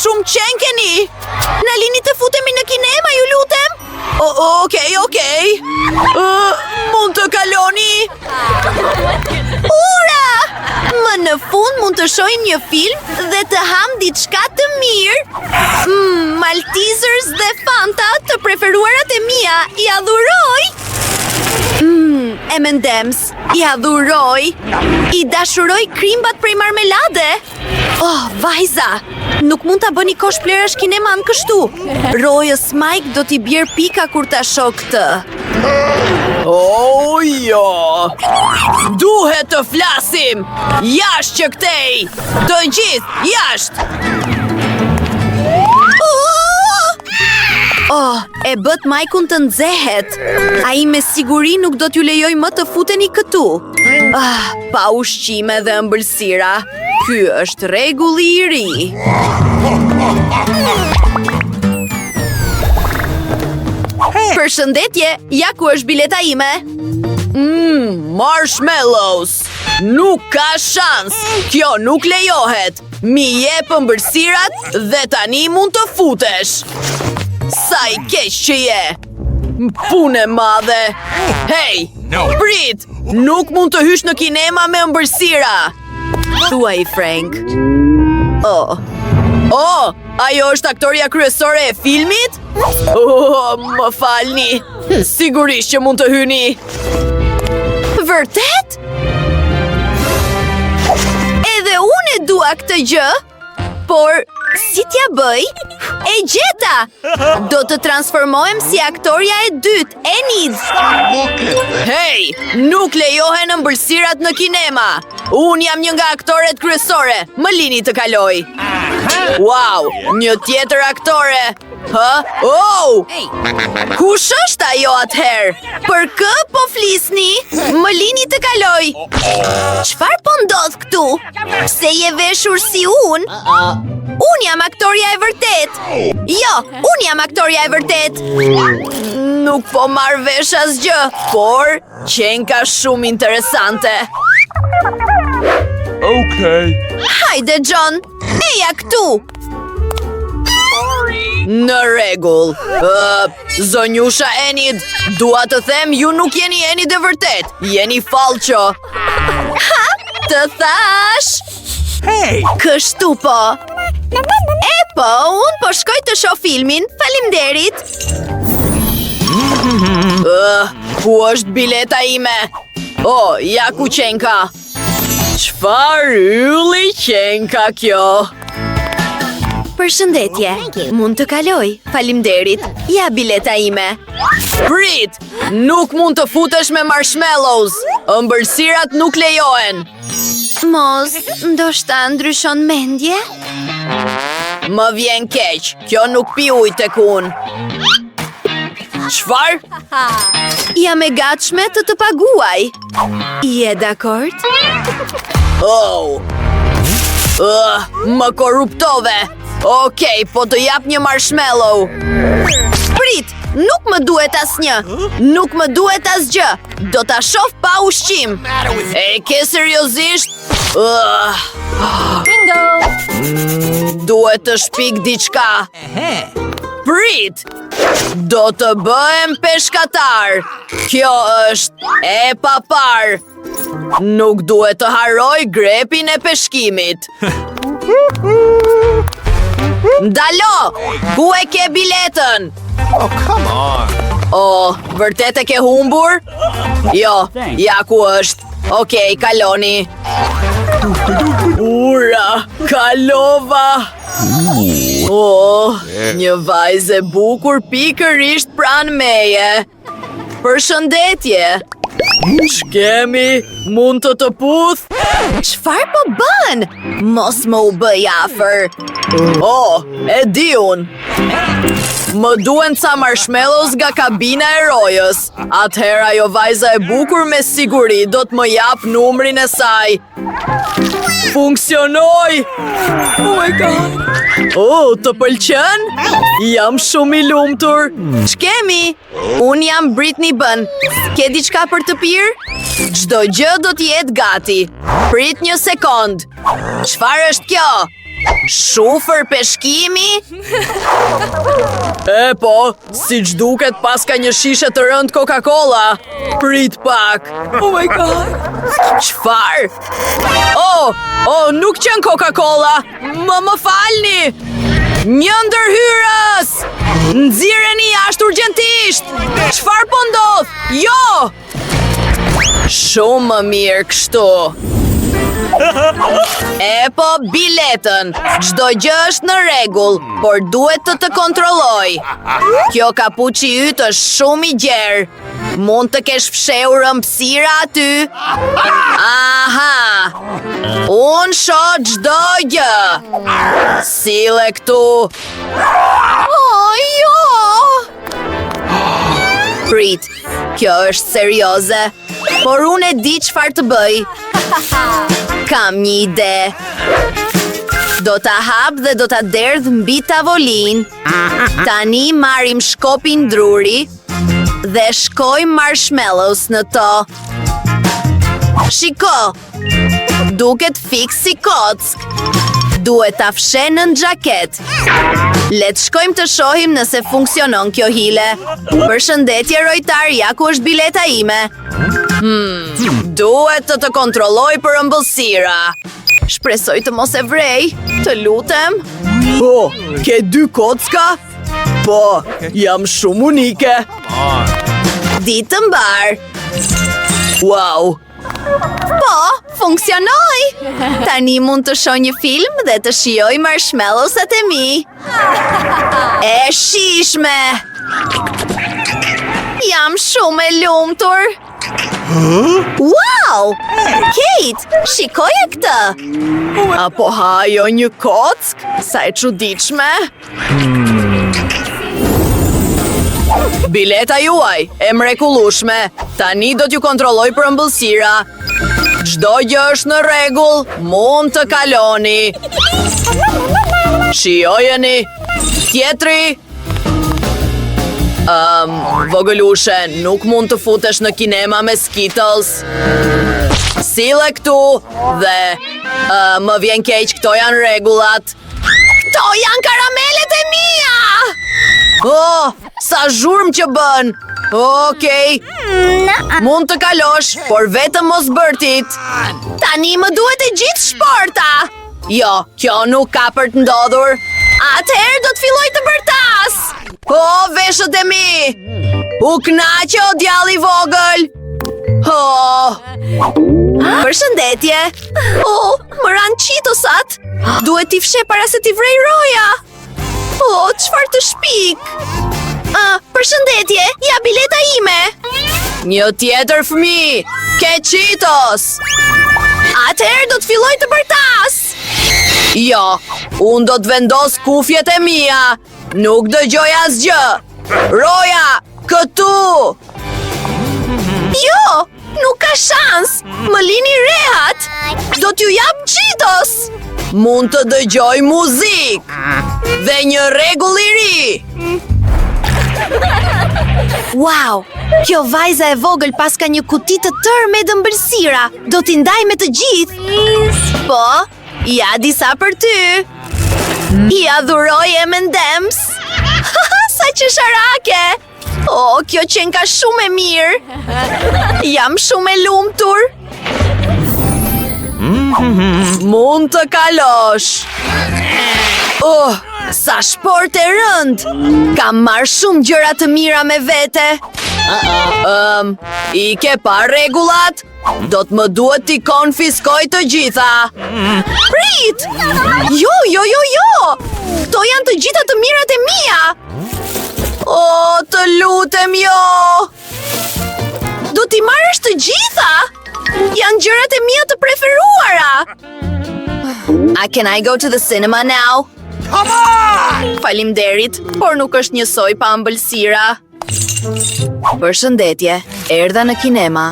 shumë qenkeni! Na lini të futemi në kinema, ju lutem? Okej. Mund të kaloni? Ura! Më në fund mund të shohim një film dhe të ham diçka të mirë. Maltesers dhe Fanta, të preferuarat e mia, I adhuroj. M&M's, I adhuroj. I dashuroj krimbat prej marmelade. Vajza, nuk mund ta bëni cosplayerash kineman kështu. Rojës Mike do t'i bjerë pika kur ta shoh këtë. Jo. Duhet të flasim. Jashtë që këtej. Të gjithë, jashtë. E bët Majkun të nxehet. Ai me siguri nuk do t'ju lejoj më të futeni këtu. Pa ushqime dhe ëmbëlsira. Ky është rregulli I ri. Përshëndetje, ja ku është bileta ime. Marshmallows. Nuk ka shans. Kjo nuk lejohet. Mi jep ëmbëlsirat dhe tani mund të futesh. Sa I keq që je. Punë madhe. Hej, prit. Nuk mund të hysh në kinema me ëmbëlsira. Thuaj, Frank. Ajo është aktoria kryesore e filmit? Më falni. Sigurisht që mund të hyni. Vërtet? Edhe unë e dua këtë gjë. Por, si t'ja bëj? E gjeta! Do të transformohem si aktoria e dytë, Enid! Hej! Nuk lejohen ëmbëlsirat në kinema! Unë jam një nga aktoret kryesore! Më lini të kaloj! Wow! Një tjetër aktore! Kush është ajo atëherë? Për kë po flisni? Më lini të kaloj! Çfarë po ndodh këtu? Pse je veshur si unë? Unë jam aktoria e vërtet! Jo, unë jam aktoria e vërtet! Nuk po marr vesh asgjë, por qenka shumë interesante. Hajde, John, eja këtu! Në rregull. Zonjusha Enid, dua të them ju nuk jeni Enid e vërtet. Jeni falqo. Ha, të thash. Hey! Kështu po. Unë po shkoj të shoh filmin. Faleminderit. Ku është bileta ime? Ja ku qenka. Çfarë ylli qenka kjo? Përshëndetje, mund të kaloj, faleminderit, ja bileta ime. Prit, nuk mund të futesh me marshmallows, ëmbëlsirat nuk lejohen. Mos, ndoshta ndryshon mendje? Më vjen keq, kjo nuk pi ujë tek unë. Çfarë? Jam e gatshme të të paguaj. Je dakord? Më korruptove. Okej, po të jap një marshmallow. Prit, nuk më duhet asnjë. Nuk më duhet asgjë. Do ta shoh pa ushqim. E ke seriozisht? Bingo! Duhet të shpik diçka. Prit, do të bëhem peshkatar. Kjo është e papar. Nuk duhet të harroj grepin e peshkimit. Ndalo! Ku e ke biletën? Come on! Vërtet e ke humbur? Jo, ja ku është. Okej, kaloni. Ura, kalova! Një vajzë e bukur pikërisht pranë meje. Përshëndetje! Shkemi, mund të puth? Çfarë po bën? Mos më u bëj afër. E di unë. Më duen ca marshmallows nga kabina e rojës. Atëherë ajo vajza e bukur me siguri do të më jap numrin e saj. Funksionoi! Oh my god! Të pëlqen? Jam shumë I lumtur. Ç'kemi? Unë jam Britney Bën. Ke diçka për të pirë? Çdo gjë do të jetë gati. Prit një sekond. Çfarë është kjo? Shufër peshkimi? E po, si që duket pas ka një shishe të rënd Coca-Cola. Prit pak. Oh my god. Qfar? Oh, nuk qenë Coca-Cola. Më falni. Një ndërhyrës. Nxirreni jashtë urgjentisht. Qfar po ndodh? Jo. Shumë më mirë kështu. E po, biletën. Çdo gjë është në rregull, por duhet të kontrolloj. Kjo kapuçi yt është shumë i gjerë. Mund të kesh fshehur ëmbësira aty. Aha. Unë shoh çdo gjë. Sille këtu. Oh, jo. Prit, kjo është serioze. Por unë e di çfarë të bëj. Kam një ide. Do ta hap dhe do ta derdh mbi tavolinë. Tani marrim shkopin druri dhe shkojmë marshmallows në to. Shiko, duket fiks si kock. Duhet ta fshe në xhaket. Le të shkojmë të shohim nëse funksionon kjo hile. Përshëndetje rojtar, ja ku është bileta ime. Duhet të kontrolloj për ëmbëlsira. Shpresoj të mos e vrej. Të lutem. Po, ke 2 kocka? Po, jam shumë unike. Ditë të mbar. Wow. Po, funksionoi. Tani mund të shoh një film dhe të shijoj marshmallowsat e mi. E shishme. Jam shumë e lumtur. Wow! Kate, shikoje këtë. Apo hajo një kock? Sa e çuditshme. Bileta juaj, e mrekullueshme. Tani do t'ju kontrolloj për ëmbëlsira. Çdo gjë është në rregull, mund të kaloni. Shijojeni. Tjetri. Vogëlushe, nuk mund të futesh në kinema me Skittles. Sille këtu dhe më vjen keq, këto janë rregullat. Këto janë karamelet e mia! Oh, sa zhurmë që bën. Okej. Mund të kalosh, por vetëm mos bërtit. Tani më duhet e gjithë shporta. Jo, kjo nuk ka për të ndodhur. Atëherë do të filloj të bërtas. Veshët e mi. U knaqe o djalli vogël. Përshëndetje. Më ranë qitosat. Duhet t'i fshe para se t'i vrej roja. Çfarë të shpik. Përshëndetje, ja bileta ime. Një tjetër fëmi. Ke qitos. Atëherë do të filloj të bërtas. Jo, unë do të vendos kufjet e mia. Nuk dëgjoj asgjë. Roja, këtu. Jo, nuk ka shans. Më lini rehat. Do t'ju jap Cheetos. Mund të dëgjoj muzik. Dhe një rregull i ri. Wow, kjo vajza e vogël pas ka një kuti të tërë me ëmbëlsira. Do t'i ndaj me të gjithë. Po, ja disa për ty. Ja dhuroj M&M's. Sa që sharake. Kjo qenë ka shumë e mirë. Jam shumë e lumtur. Mund të kalosh. Sa shport e rënd. Kam marrë shumë gjëra të mira me vete. I ke pa rregullat? Do të më duhet t'i konfiskoj të gjitha. Prit! Jo. Këto janë të gjitha të mirat e mia. Të lutem jo. Do t'i marrësh të gjitha? Janë gjërat e mia të preferuara. Can I go to the cinema now? Come on! Faleminderit, por nuk është njësoj pa ëmbëlsira. Përshëndetje, erdha në kinema.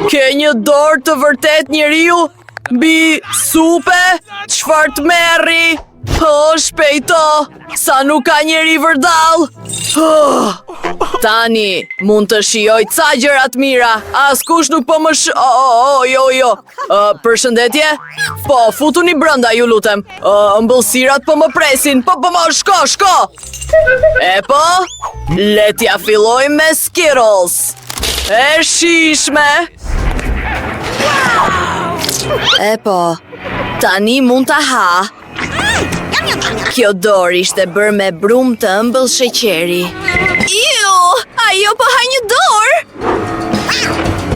Ke një dorë të vërtet njeriu? Bi supe? Çfarë të merri? Shpejto, sa nuk ka njeri vërdall. Tani, mund të shijoj ca gjërat mira. Askush nuk po më jo. Përshëndetje? Po, futuni brenda, ju lutem. Ëmbëlsirat po më presin. Po, shko. E po, letja filloj me Skittles. E shishme. E po, tani mund ta ha. Kjo dorë ishte bërë me brumë të ëmbël sheqeri. Iu, ajo po ha një dorë.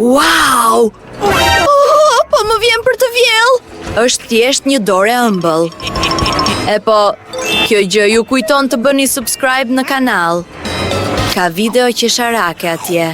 Wow! Po më vjen për të vjell. Është thjesht një dorë e ëmbël. E po, kjo gjë ju kujton të bëni subscribe në kanal. Ka video qesharake atje.